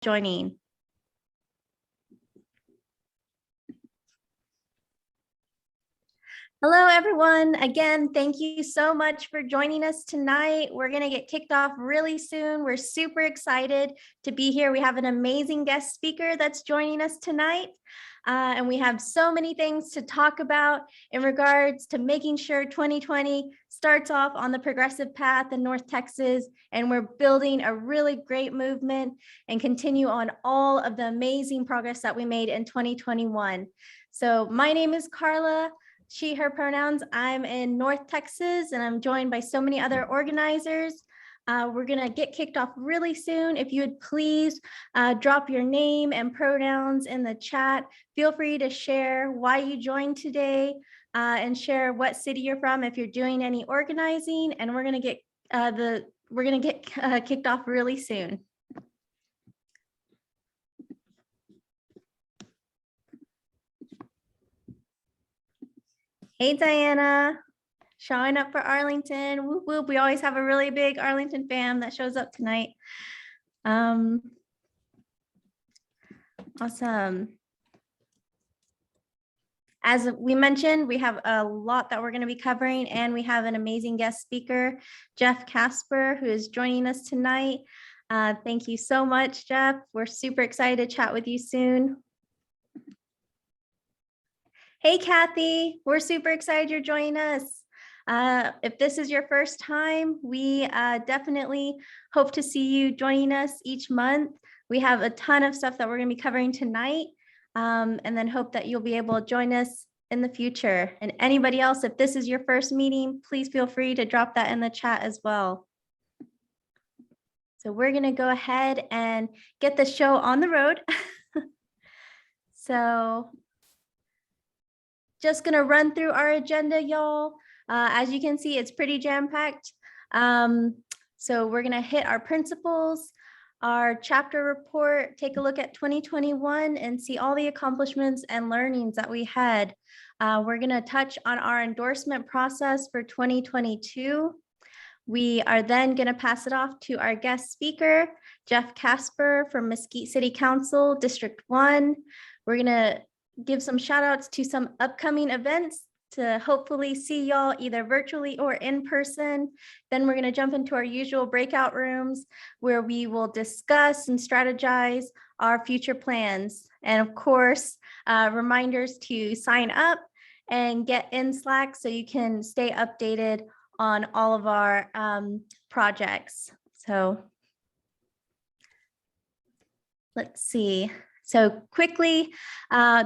joining. Hello, everyone. Again, thank you so much for joining us tonight. We're going to get kicked off really soon. We're super excited to be here. We have an amazing guest speaker that's joining us tonight. And we have so many things to talk about in regards to making sure 2020 starts off on the progressive path in North Texas. And we're building a really great movement and continue on all of the amazing progress that we made in 2021. So my name is Carla. She, her pronouns. I'm in North Texas and I'm joined by so many other organizers. We're gonna get kicked off really soon. If you would please drop your name and pronouns in the chat. Feel free to share why you joined today and share what city you're from if you're doing any organizing, and we're gonna get kicked off really soon. Hey, Diana, showing up for Arlington. Whoop, whoop. We always have a really big Arlington fam that shows up tonight. Awesome. As we mentioned, we have a lot that we're going to be covering, and we have an amazing guest speaker, Jeff Casper, who is joining us tonight. Thank you so much, Jeff. We're super excited to chat with you soon. Hey, Kathy, we're super excited you're joining us. If this is your first time, we definitely hope to see you joining us each month. We have a ton of stuff that we're going to be covering tonight, and then hope that you'll be able to join us in the future. And anybody else, if this is your first meeting, please feel free to drop that in the chat as well. So we're going to go ahead and get the show on the road. So just gonna run through our agenda, y'all. As you can see, it's pretty jam-packed. So we're gonna hit our principles, our chapter report, take a look at 2021 and see all the accomplishments and learnings that we had. We're gonna touch on our endorsement process for 2022. We are then gonna pass it off to our guest speaker, Jeff Casper from Mesquite City Council, District 1. We're gonna give some shout outs to some upcoming events to hopefully see y'all either virtually or in person. Then we're going to jump into our usual breakout rooms where we will discuss and strategize our future plans. And of course, reminders to sign up and get in Slack so you can stay updated on all of our projects. So let's see. So quickly,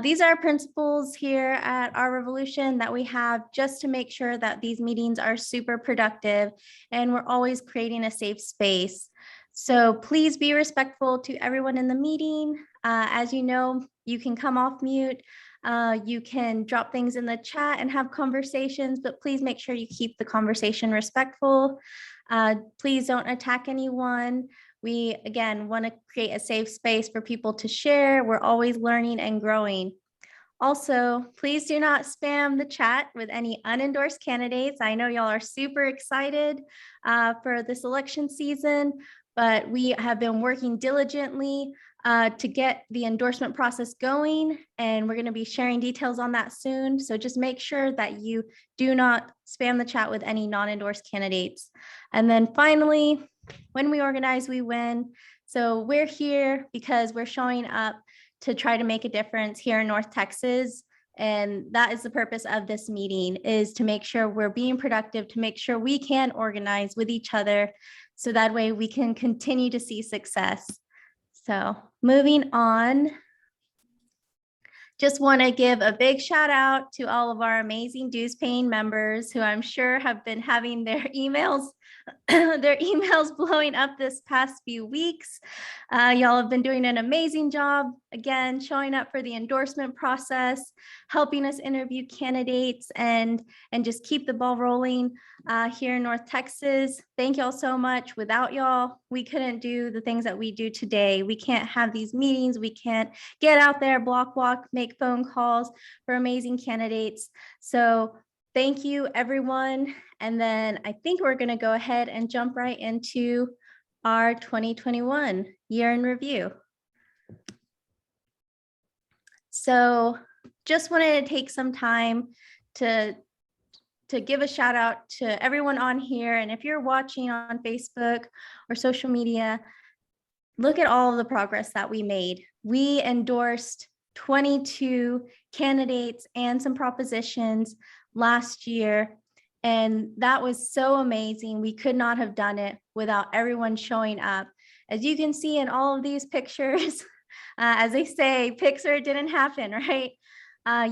these are principles here at Our Revolution that we have just to make sure that these meetings are super productive and we're always creating a safe space. So please be respectful to everyone in the meeting. As you know, you can come off mute. You can drop things in the chat and have conversations, but please make sure you keep the conversation respectful. Please don't attack anyone. We, again, want to create a safe space for people to share. We're always learning and growing. Also, please do not spam the chat with any unendorsed candidates. I know y'all are super excited for this election season, but we have been working diligently to get the endorsement process going, and we're going to be sharing details on that soon. So just make sure that you do not spam the chat with any non-endorsed candidates. And then finally, when we organize, we win. So we're here because we're showing up to try to make a difference here in North Texas. And that is the purpose of this meeting, is to make sure we're being productive, to make sure we can organize with each other so that way we can continue to see success. So moving on. Just want to give a big shout out to all of our amazing dues paying members who I'm sure have been having their emails blowing up this past few weeks. Y'all have been doing an amazing job, again, showing up for the endorsement process, helping us interview candidates and just keep the ball rolling here in North Texas. Thank y'all so much. Without y'all, we couldn't do the things that we do today. We can't have these meetings. We can't get out there, block walk, make phone calls for amazing candidates. So thank you, everyone. And then I think we're going to go ahead and jump right into our 2021 year in review. So just wanted to take some time to give a shout out to everyone on here. And if you're watching on Facebook or social media, look at all of the progress that we made. We endorsed 22 candidates and some propositions last year. And that was so amazing. We could not have done it without everyone showing up. As you can see in all of these pictures, as they say, Pixar didn't happen, right?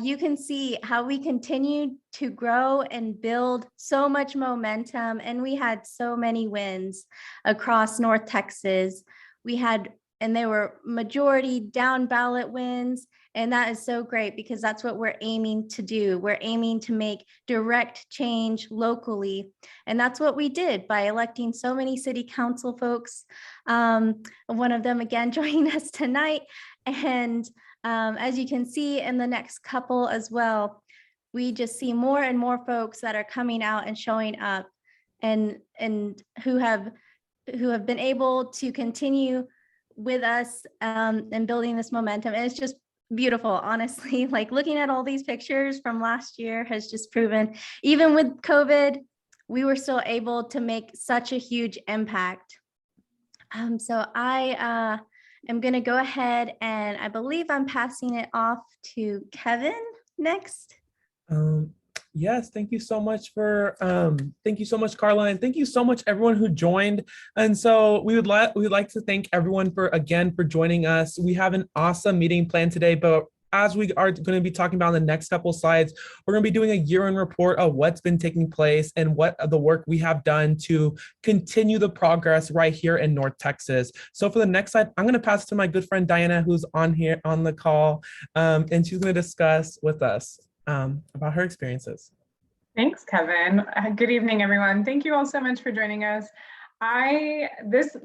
You can see how we continued to grow and build so much momentum, and we had so many wins across North Texas. We had, and they were majority down ballot wins, and that is so great because that's what we're aiming to do. We're aiming to make direct change locally, and that's what we did by electing so many city council folks. One of them again joining us tonight, and as you can see in the next couple as well, we just see more and more folks that are coming out and showing up, and who have been able to continue with us and building this momentum. And it's just beautiful, honestly. Like looking at all these pictures from last year has just proven, even with COVID, we were still able to make such a huge impact. So I am going to go ahead, and I believe I'm passing it off to Kevin next. Yes, thank you so much for thank you so much, Carla, and thank you so much everyone who joined. And so we would like to thank everyone for joining us. We have an awesome meeting planned today, but as we are going to be talking about in the next couple slides, we're going to be doing a year-end report of what's been taking place and what the work we have done to continue the progress right here in North Texas. So for the next slide, I'm going to pass it to my good friend Diana, who's on here on the call, and she's going to discuss with us about her experiences. Thanks, Kevin. Good evening, everyone. Thank you all so much for joining us. This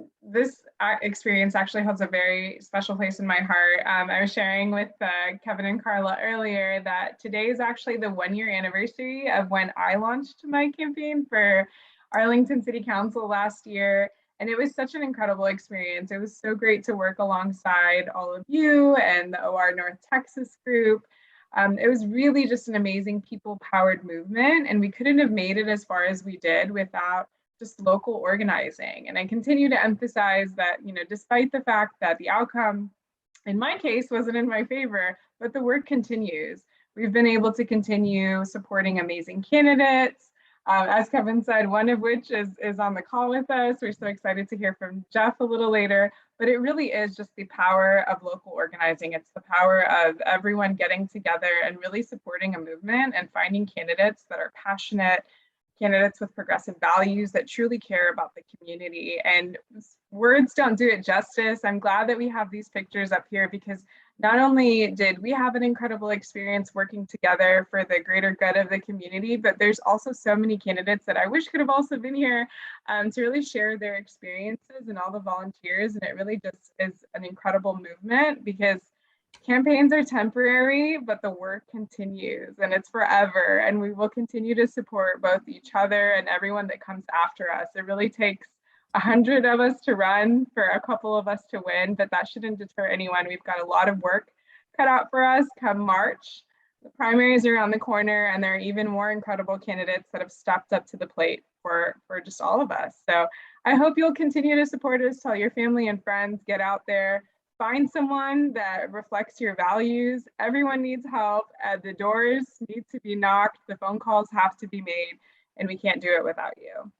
experience actually holds a very special place in my heart. I was sharing with Kevin and Carla earlier that today is actually the 1-year anniversary of when I launched my campaign for Arlington City Council last year. And it was such an incredible experience. It was so great to work alongside all of you and the OR North Texas group. It was really just an amazing people-powered movement, and we couldn't have made it as far as we did without just local organizing. And I continue to emphasize that, despite the fact that the outcome, in my case, wasn't in my favor, but the work continues. We've been able to continue supporting amazing candidates. As Kevin said, one of which is on the call with us. We're so excited to hear from Jeff a little later, but it really is just the power of local organizing. It's the power of everyone getting together and really supporting a movement and finding candidates that are passionate, candidates with progressive values that truly care about the community. And words don't do it justice. I'm glad that we have these pictures up here because not only did we have an incredible experience working together for the greater good of the community, but there's also so many candidates that I wish could have also been here to really share their experiences, and all the volunteers. And it really just is an incredible movement because campaigns are temporary, but the work continues and it's forever. And we will continue to support both each other and everyone that comes after us. It really takes 100 of us to run for a couple of us to win, but that shouldn't deter anyone. We've got a lot of work cut out for us come March. The primaries are around the corner, and there are even more incredible candidates that have stepped up to the plate for just all of us. So I hope you'll continue to support us. Tell your family and friends, get out there, find someone that reflects your values. Everyone needs help. The doors need to be knocked. The phone calls have to be made, and we can't do it without you.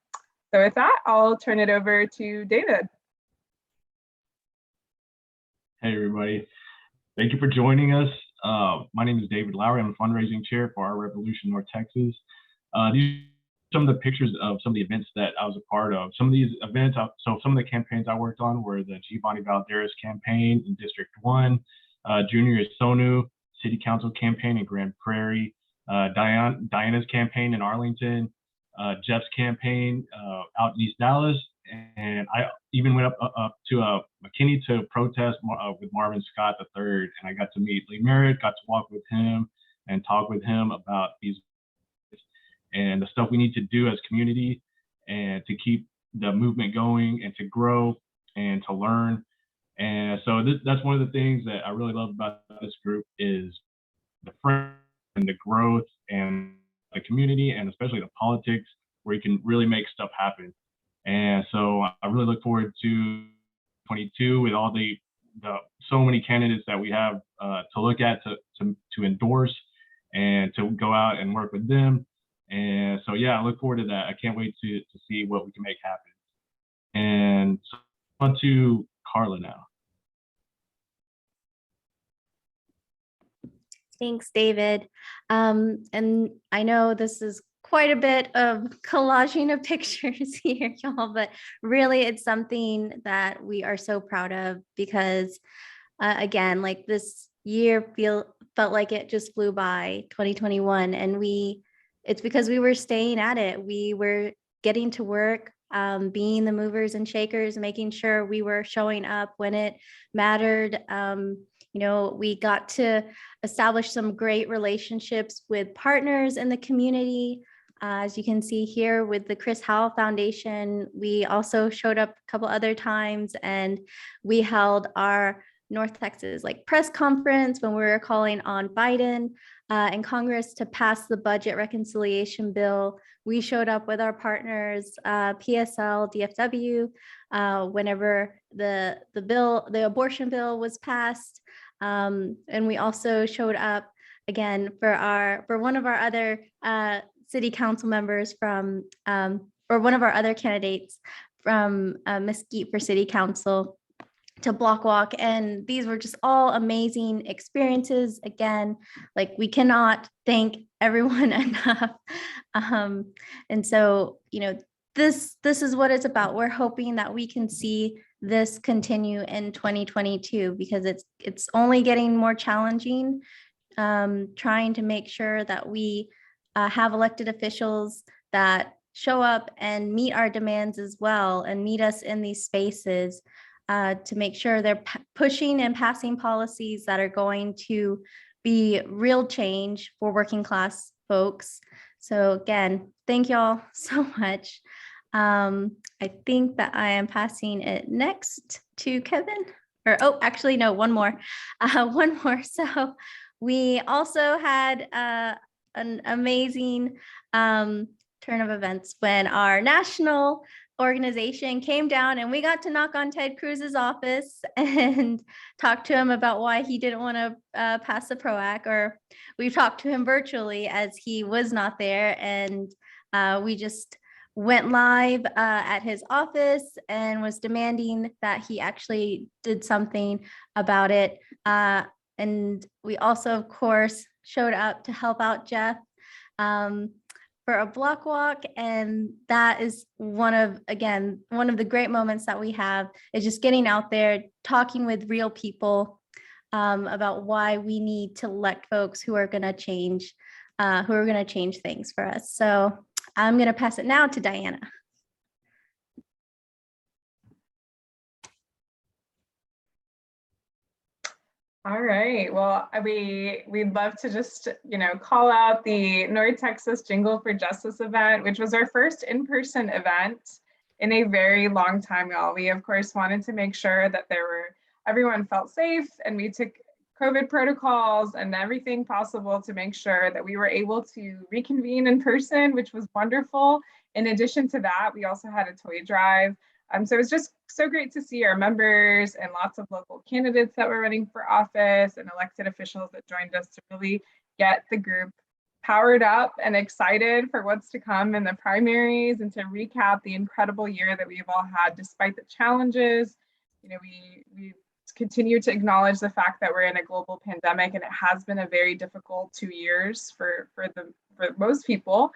So with that, I'll turn it over to David. Hey, everybody. Thank you for joining us. My name is David Lowry. I'm the fundraising chair for Our Revolution North Texas. These are some of the pictures of some of the events that I was a part of. Some of these events, so some of the campaigns I worked on were the Giovanni Valderas campaign in District 1, Junior Isonu City Council campaign in Grand Prairie, Diana's campaign in Arlington, Jeff's campaign out in East Dallas, and I even went up to McKinney to protest with Marvin Scott III, and I got to meet Lee Merritt, got to walk with him and talk with him about these and the stuff we need to do as community and to keep the movement going and to grow and to learn. And so that's one of the things that I really love about this group is the friend and the growth and the community, and especially the politics, where you can really make stuff happen. And so I really look forward to 22 with all the so many candidates that we have to look at, to endorse, and to go out and work with them. And so, yeah, I look forward to that. I can't wait to see what we can make happen. And so on to Carla now. Thanks, David. And I know this is quite a bit of collaging of pictures here, y'all, but really it's something that we are so proud of because, again, like this year felt like it just flew by, 2021, and it's because we were staying at it. We were getting to work, being the movers and shakers, making sure we were showing up when it mattered. We got to establish some great relationships with partners in the community. As you can see here with the Chris Howell Foundation, we also showed up a couple other times, and we held our North Texas press conference when we were calling on Biden and Congress to pass the budget reconciliation bill. We showed up with our partners, PSL, DFW, whenever the abortion bill was passed. And we also showed up again for one of our other city council members from, or one of our other candidates from Mesquite for city council to Block Walk. And these were just all amazing experiences. Again, we cannot thank everyone enough. And so, this is what it's about. We're hoping that we can see this continue in 2022 because it's only getting more challenging, trying to make sure that we have elected officials that show up and meet our demands as well and meet us in these spaces to make sure they're pushing and passing policies that are going to be real change for working class folks. So again, thank y'all so much. I think that I am passing it next to Kevin, actually, no, one more. So we also had an amazing turn of events when our national organization came down and we got to knock on Ted Cruz's office and talk to him about why he didn't want to pass the PRO Act, or we talked to him virtually as he was not there. And we just went live at his office and was demanding that he actually did something about it. And we also, of course, showed up to help out Jeff for a block walk. And that is one of the great moments that we have is just getting out there, talking with real people about why we need to elect folks who are going to change things for us. So I'm going to pass it now to Diana. All right. Well, we'd love to just, call out the North Texas Jingle for Justice event, which was our first in-person event in a very long time, y'all. We, of course, wanted to make sure that everyone felt safe, and we took COVID protocols and everything possible to make sure that we were able to reconvene in person, which was wonderful. In addition to that, we also had a toy drive. So it's just so great to see our members and lots of local candidates that were running for office and elected officials that joined us to really get the group powered up and excited for what's to come in the primaries, and to recap the incredible year that we've all had despite the challenges. We continue to acknowledge the fact that we're in a global pandemic, and it has been a very difficult 2 years for most people.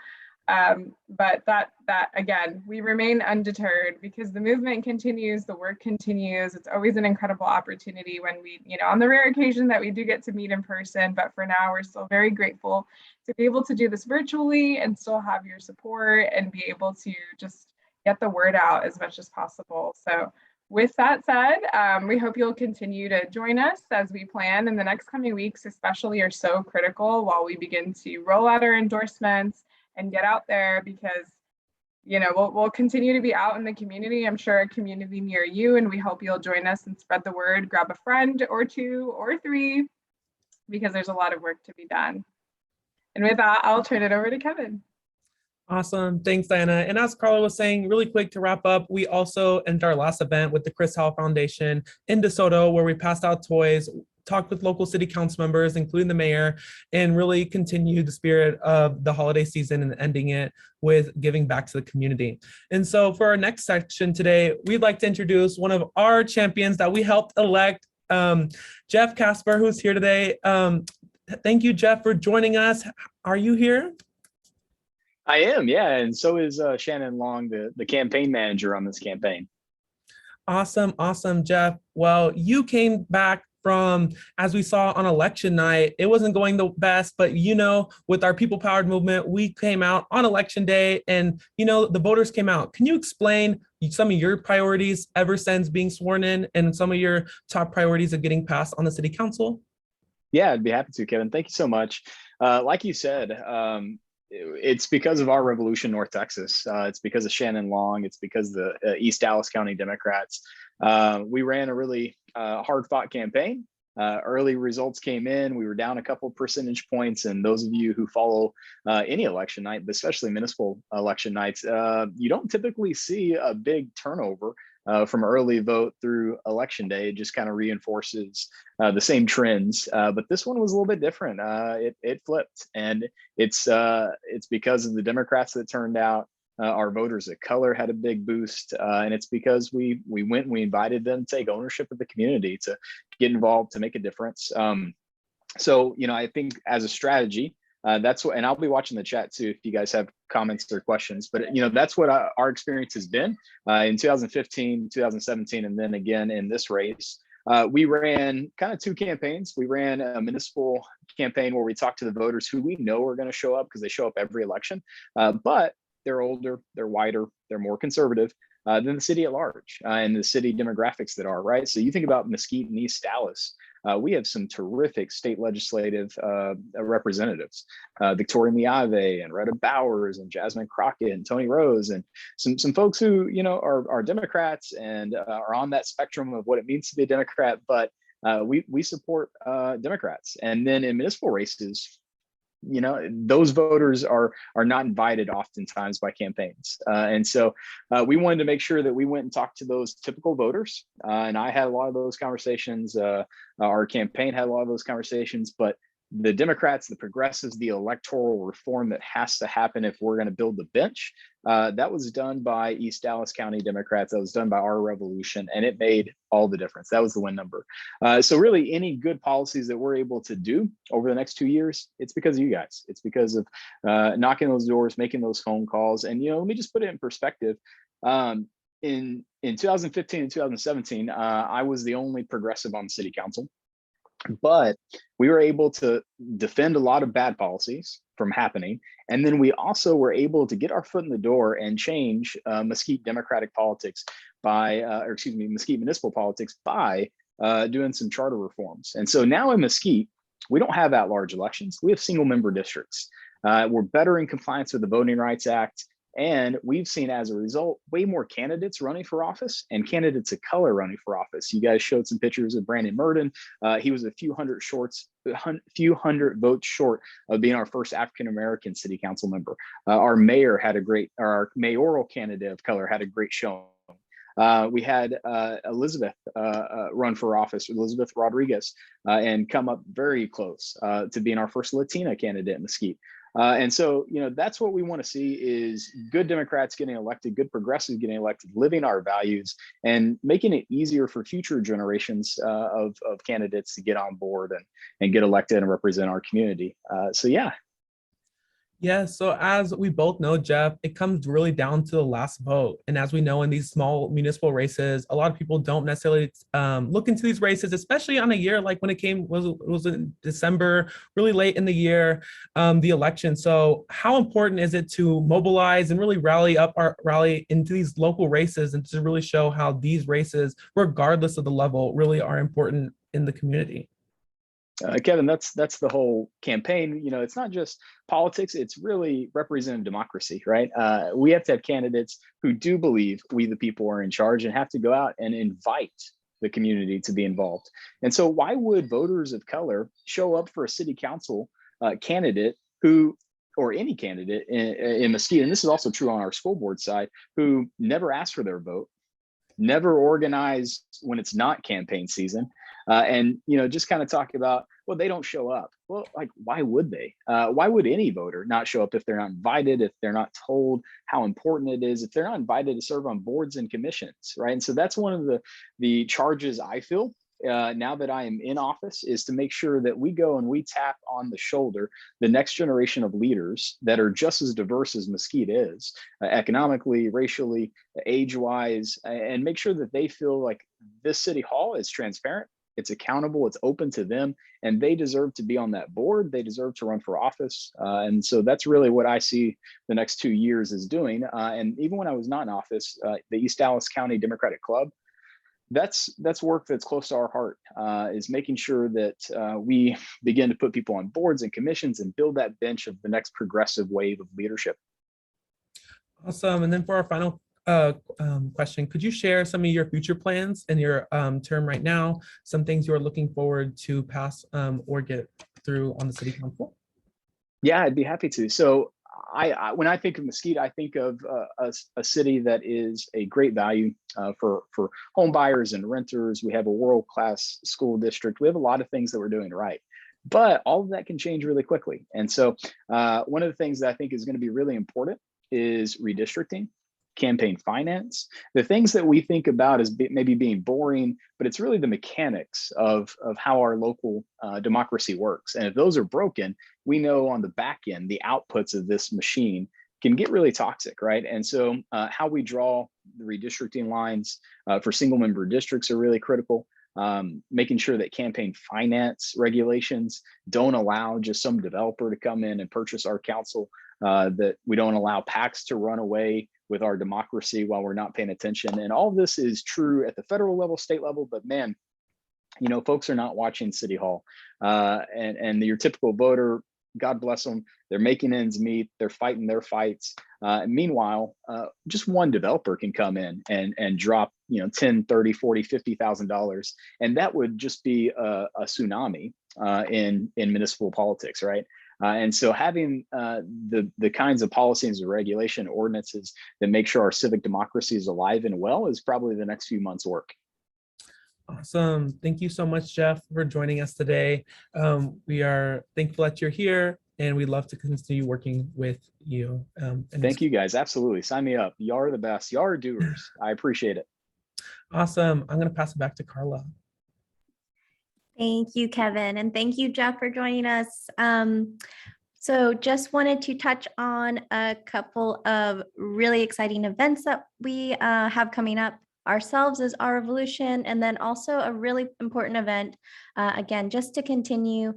But that again, we remain undeterred because the movement continues, the work continues. It's always an incredible opportunity when we, on the rare occasion that we do get to meet in person, but for now, we're still very grateful to be able to do this virtually and still have your support and be able to just get the word out as much as possible. So with that said, we hope you'll continue to join us as we plan, and the next coming weeks especially are so critical while we begin to roll out our endorsements and get out there, because we'll continue to be out in the community. I'm sure a community near you, and we hope you'll join us and spread the word. Grab a friend or two or three because there's a lot of work to be done. And with that, I'll turn it over to Kevin. Awesome. Thanks, Diana. And as Carla was saying, really quick to wrap up, we also ended our last event with the Chris Howell Foundation in DeSoto, where we passed out toys, talked with local city council members, including the mayor, and really continued the spirit of the holiday season and ending it with giving back to the community. And so for our next section today, we'd like to introduce one of our champions that we helped elect, Jeff Casper, who's here today. Thank you, Jeff, for joining us. Are you here? I am, yeah, and so is Shannon Long, the campaign manager on this campaign. Awesome, Jeff. Well, you came back from, as we saw on election night, it wasn't going the best, but with our People Powered movement, we came out on election day and, the voters came out. Can you explain some of your priorities ever since being sworn in and some of your top priorities of getting passed on the city council? Yeah, I'd be happy to, Kevin. Thank you so much. Like you said, it's because of our Revolution North Texas. It's because of Shannon Long. It's because of the East Dallas County Democrats. We ran a really hard-fought campaign. Early results came in. We were down a couple percentage points. And those of you who follow any election night, but especially municipal election nights, you don't typically see a big turnover from early vote through election day. It just kind of reinforces the same trends. But this one was a little bit different. It flipped, and it's because of the Democrats that turned out. Our voters of color had a big boost, and it's because we went and we invited them to take ownership of the community, to get involved, to make a difference. So I think as a strategy, that's what, and I'll be watching the chat too if you guys have comments or questions, but that's what our experience has been in 2015, 2017, and then again in this race. We ran kind of two campaigns. We ran a municipal campaign where we talked to the voters who we know are going to show up because they show up every election, but they're older, they're whiter, they're more conservative than the city at large and the city demographics that are, right? So you think about Mesquite and East Dallas, we have some terrific state legislative representatives, Victoria Miave and Retta Bowers and Jasmine Crockett and Tony Rose, and some folks who, are Democrats and are on that spectrum of what it means to be a Democrat, but we support Democrats. And then in municipal races, those voters are not invited oftentimes by campaigns. And so we wanted to make sure that we went and talked to those typical voters. And I had a lot of those conversations. Our campaign had a lot of those conversations, but the Democrats, the progressives, the electoral reform that has to happen if we're going to build the bench, that was done by East Dallas County Democrats. That was done by our Revolution, and it made all the difference. That was the win number. So really, any good policies that we're able to do over the next 2 years, it's because of you guys. It's because of knocking those doors, making those phone calls. And let me just put it in perspective. In 2015 and 2017, I was the only progressive on the city council. But we were able to defend a lot of bad policies from happening. And then we also were able to get our foot in the door and change Mesquite Democratic politics by, Mesquite municipal politics by doing some charter reforms. And so now in Mesquite, we don't have at-large elections. We have single member districts. We're better in compliance with the Voting Rights Act. And we've seen, as a result, way more candidates running for office and candidates of color running for office. You guys showed some pictures of Brandon Murden. He was a few hundred votes short of being our first African-American city council member. Our mayoral candidate of color had a great showing. We had Elizabeth run for office, Elizabeth Rodriguez, and come up very close to being our first Latina candidate in Mesquite. And so, that's what we want to see is good Democrats getting elected, good progressives getting elected, living our values, and making it easier for future generations of candidates to get on board and get elected and represent our community. So, yeah. Yeah, so as we both know, Jeff, it comes really down to the last vote. And as we know, in these small municipal races, a lot of people don't necessarily look into these races, especially on a year like when it was in December, really late in the year, the election. So how important is it to mobilize and really rally into these local races and to really show how these races, regardless of the level, really are important in the community? Kevin, that's the whole campaign. It's not just politics, it's really representative democracy, right? We have to have candidates who do believe we the people are in charge and have to go out and invite the community to be involved. And so why would voters of color show up for a city council candidate who, or any candidate in Mesquite, and this is also true on our school board side, who never asked for their vote, never organized when it's not campaign season, and just kind of talk about, well, they don't show up. Well, like, why would they? Why would any voter not show up if they're not invited, if they're not told how important it is, if they're not invited to serve on boards and commissions, right? And so that's one of the charges I feel now that I am in office, is to make sure that we go and we tap on the shoulder the next generation of leaders that are just as diverse as Mesquite is, economically, racially, age-wise, and make sure that they feel like this city hall is transparent, it's accountable, it's open to them, and they deserve to be on that board. They deserve to run for office. And so that's really what I see the next 2 years is doing. And even when I was not in office, the East Dallas County Democratic Club, that's work that's close to our heart, is making sure that we begin to put people on boards and commissions and build that bench of the next progressive wave of leadership. Awesome. And then for our final question, could you share some of your future plans in your term right now, some things you're looking forward to pass or get through on the city council? Yeah, I'd be happy to. So when I think of Mesquite, I think of a city that is a great value for home buyers and renters. We have a world-class school district. We have a lot of things that we're doing right, but all of that can change really quickly. And so one of the things that I think is going to be really important is redistricting, campaign finance, the things that we think about as maybe being boring, but it's really the mechanics of how our local democracy works. And if those are broken, we know on the back end, the outputs of this machine can get really toxic, right? And so how we draw the redistricting lines for single member districts are really critical. Making sure that campaign finance regulations don't allow just some developer to come in and purchase our council, that we don't allow PACs to run away with our democracy while we're not paying attention. And all of this is true at the federal level, state level, but man, folks are not watching City Hall. And your typical voter, God bless them, they're making ends meet, they're fighting their fights. And meanwhile, just one developer can come in and drop, $10, $30, $40, $50,000. And that would just be a tsunami in municipal politics, right? And so having the kinds of policies and regulation ordinances that make sure our civic democracy is alive and well is probably the next few months' work. Awesome. Thank you so much, Jeff, for joining us today. We are thankful that you're here, and we'd love to continue working with you. Thank you, guys. Absolutely. Sign me up. Y'all are the best. Y'all are doers. I appreciate it. Awesome. I'm going to pass it back to Carla. Thank you, Kevin, and thank you, Jeff, for joining us. So just wanted to touch on a couple of really exciting events that we have coming up ourselves as Our Revolution, and then also a really important event, again, just to continue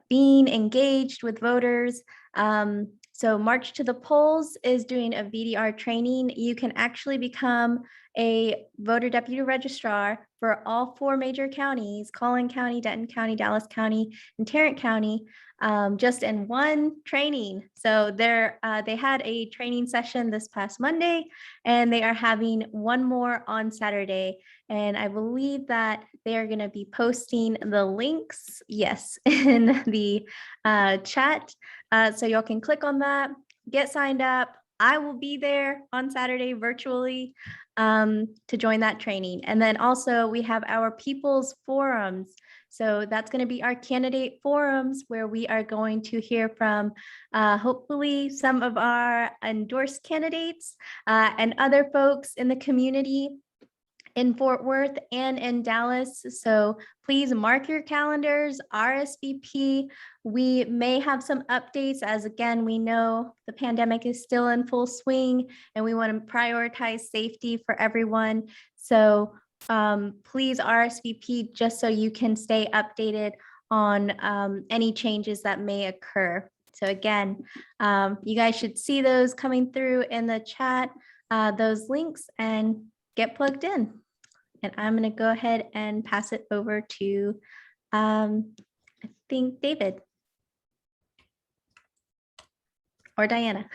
being engaged with voters. So March to the Polls is doing a VDR training. You can actually become a voter deputy registrar for all 4 major counties, Collin County, Denton County, Dallas County, and Tarrant County, just in one training. So they had a training session this past Monday, and they are having one more on Saturday. And I believe that they are going to be posting the links, yes, in the chat. So y'all can click on that, get signed up. I will be there on Saturday virtually to join that training. And then also we have our People's Forums. So that's going to be our candidate forums where we are going to hear from hopefully some of our endorsed candidates and other folks in the community in Fort Worth and in Dallas. So please mark your calendars, RSVP. We may have some updates as, again, we know the pandemic is still in full swing and we want to prioritize safety for everyone. So please RSVP just so you can stay updated on any changes that may occur. So again, you guys should see those coming through in the chat, those links, and get plugged in. And I'm going to go ahead and pass it over to, I think, David or Diana.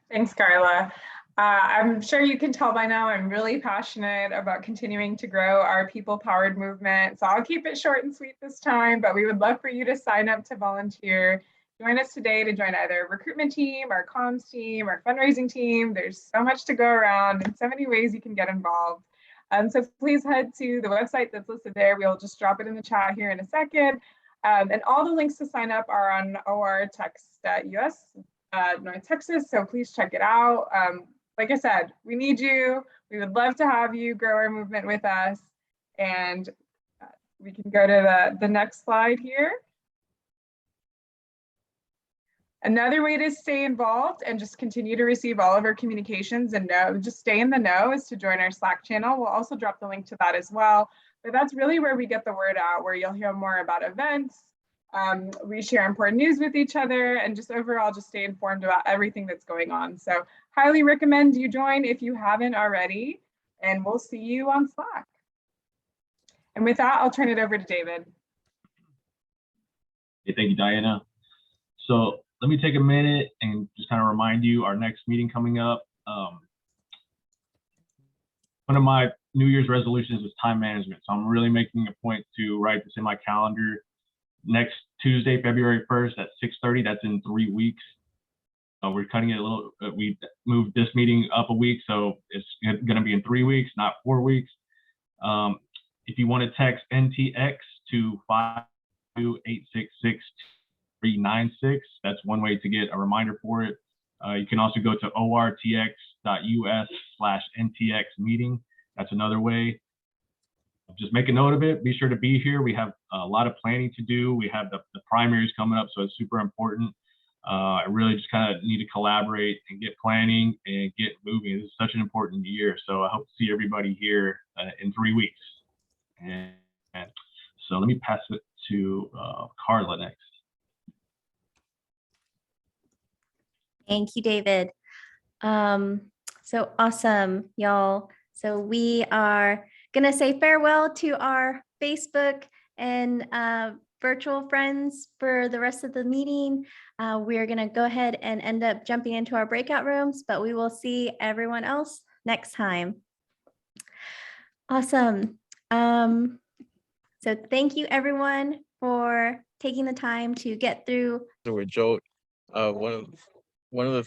Thanks, Carla. I'm sure you can tell by now, I'm really passionate about continuing to grow our people-powered movement. So I'll keep it short and sweet this time, but we would love for you to sign up to volunteer. Join us today to join either a recruitment team, our comms team, our fundraising team. There's so much to go around and so many ways you can get involved. So please head to the website that's listed there. We'll just drop it in the chat here in a second. And all the links to sign up are on ortex.us, North Texas. So please check it out. Like I said, we need you. We would love to have you grow our movement with us. And we can go to the next slide here. Another way to stay involved and just continue to receive all of our communications and just stay in the know is to join our Slack channel. We'll also drop the link to that as well. But that's really where we get the word out, where you'll hear more about events. We share important news with each other and just overall just stay informed about everything that's going on. So highly recommend you join if you haven't already, and we'll see you on Slack. And with that, I'll turn it over to David. Okay, thank you, Diana. So let me take a minute and just kind of remind you our next meeting coming up. One of my New Year's resolutions is time management. So I'm really making a point to write this in my calendar. Next Tuesday, February 1st at 6:30, that's in 3 weeks. We're cutting it a little, we moved this meeting up a week, so it's gonna be in 3 weeks, not 4 weeks. If you wanna text NTX to 52866-396, that's one way to get a reminder for it. You can also go to ortx.us/NTX meeting. That's another way. Just make a note of it. Be sure to be here. We have a lot of planning to do. We have the primaries coming up, so it's super important. I really just kind of need to collaborate and get planning and get moving. This is such an important year. So I hope to see everybody here in 3 weeks. And so let me pass it to Carla next. Thank you, David. So awesome, y'all. So we are gonna say farewell to our Facebook and virtual friends for the rest of the meeting. We're gonna go ahead and end up jumping into our breakout rooms, but we will see everyone else next time. Awesome. So thank you everyone for taking the time to get through. Joe, one of the